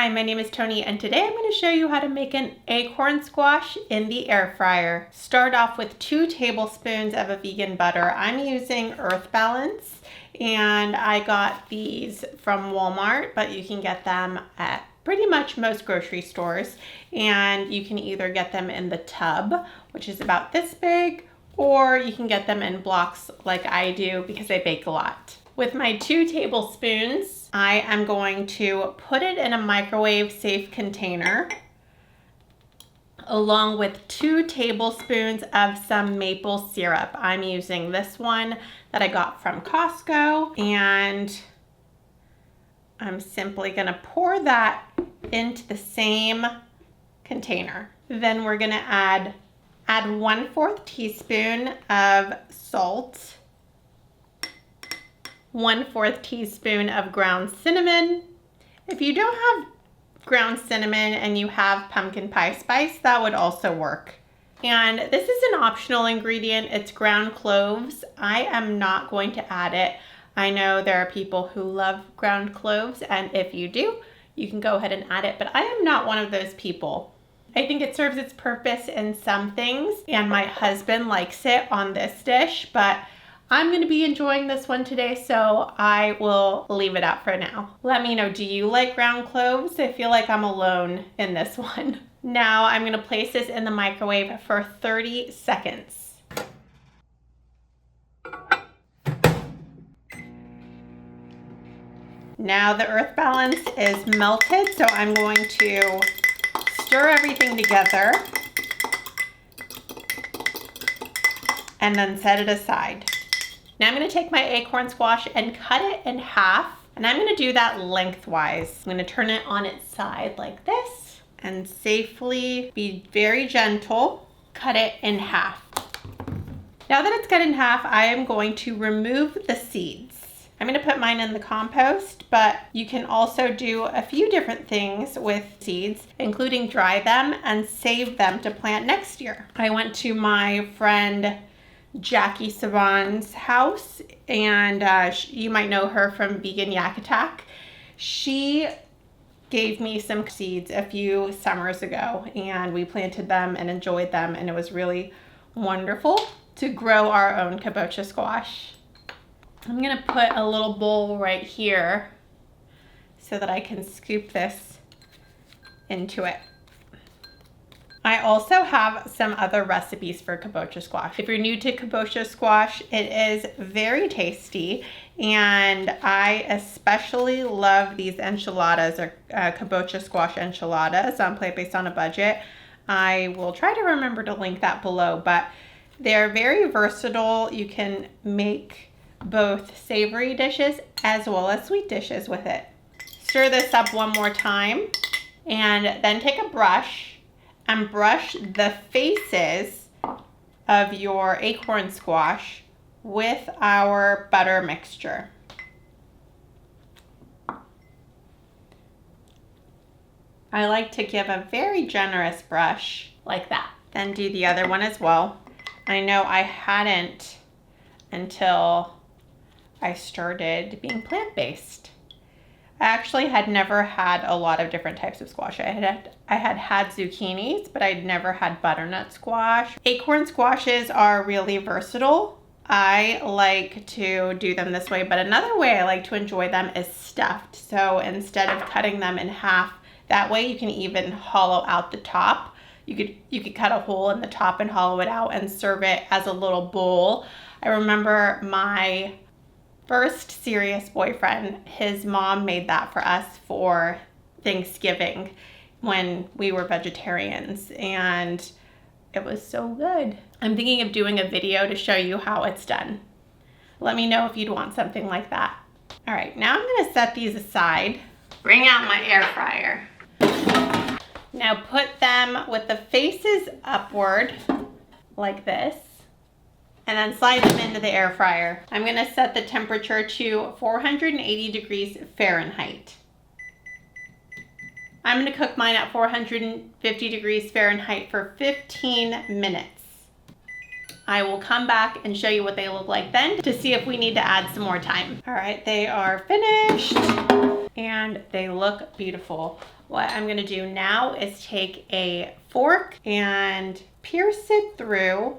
Hi, my name is Tony, and today I'm going to show you how to make an acorn squash in the air fryer. Start off with 2 tablespoons of a vegan butter. I'm using Earth Balance, and I got these from Walmart, but you can get them at pretty much most grocery stores, and you can either get them in the tub, which is about this big, or you can get them in blocks like I do because I bake a lot. With my 2 tablespoons, I am going to put it in a microwave safe container along with 2 tablespoons of some maple syrup. I'm using this one that I got from Costco, and I'm simply gonna pour that into the same container. Then we're gonna add 1/4 teaspoon of salt, 1/4 teaspoon of ground cinnamon. If you don't have ground cinnamon and you have pumpkin pie spice, that would also work. And this is an optional ingredient. It's ground cloves. I am not going to add it. I know there are people who love ground cloves, and if you do, you can go ahead and add it, but I am not one of those people. I think it serves its purpose in some things, and my husband likes it on this dish, but I'm going to be enjoying this one today, so I will leave it out for now. Let me know, do you like ground cloves? I feel like I'm alone in this one. Now I'm going to place this in the microwave for 30 seconds. Now the Earth Balance is melted, so I'm going to stir everything together and then set it aside. Now I'm going to take my acorn squash and cut it in half, and I'm going to do that lengthwise. I'm going to turn it on its side like this and safely, be very gentle, cut it in half. Now that it's cut in half, I am going to remove the seeds. I'm going to put mine in the compost, but you can also do a few different things with seeds, including dry them and save them to plant next year. I went to my friend Jackie Saban's house, and you might know her from Vegan Yak Attack. She gave me some seeds a few summers ago, and we planted them and enjoyed them, and it was really wonderful to grow our own kabocha squash. I'm gonna put a little bowl right here so that I can scoop this into it. I also have some other recipes for kabocha squash. If you're new to kabocha squash, it is very tasty, and I especially love these enchiladas, or kabocha squash enchiladas on Plant-Based on a Budget. I will try to remember to link that below, but they're very versatile. You can make both savory dishes as well as sweet dishes with it. Stir this up one more time, and then take a brush and brush the faces of your acorn squash with our butter mixture. I like to give a very generous brush like that. Then do the other one as well. I know I hadn't until I started being plant-based. I actually had never had a lot of different types of squash. I had zucchinis, but I'd never had butternut squash. Acorn squashes are really versatile. I like to do them this way, but another way I like to enjoy them is stuffed. So instead of cutting them in half, that way you can even hollow out the top. You could cut a hole in the top and hollow it out and serve it as a little bowl. I remember my first serious boyfriend, his mom made that for us for Thanksgiving when we were vegetarians, and it was so good. I'm thinking of doing a video to show you how it's done. Let me know if you'd want something like that. All right, now I'm gonna set these aside. Bring out my air fryer. Now put them with the faces upward like this, and then slide them into the air fryer. I'm gonna set the temperature to 480 degrees Fahrenheit. I'm gonna cook mine at 450 degrees Fahrenheit for 15 minutes. I will come back and show you what they look like then to see if we need to add some more time. All right, they are finished and they look beautiful. What I'm gonna do now is take a fork and pierce it through,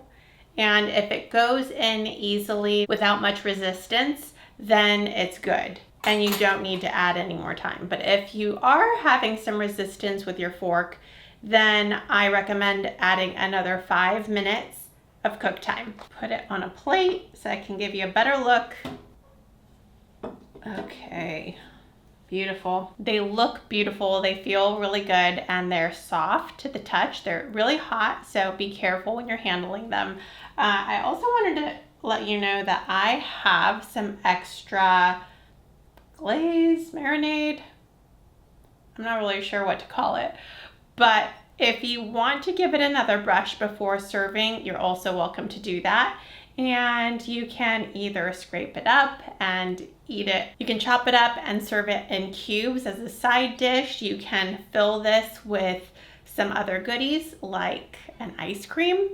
and if it goes in easily without much resistance, then it's good and you don't need to add any more time. But if you are having some resistance with your fork, then I recommend adding another 5 minutes of cook time. Put it on a plate so I can give you a better look. Okay, beautiful. They look beautiful, they feel really good, and they're soft to the touch. They're really hot, so be careful when you're handling them. I also wanted to let you know that I have some extra glaze, marinade. I'm not really sure what to call it, but if you want to give it another brush before serving, you're also welcome to do that. And you can either scrape it up and eat it. You can chop it up and serve it in cubes as a side dish. You can fill this with some other goodies like an ice cream.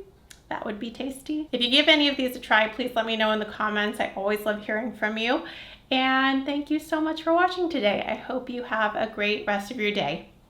That would be tasty. If you give any of these a try, please let me know in the comments. I always love hearing from you. And thank you so much for watching today. I hope you have a great rest of your day.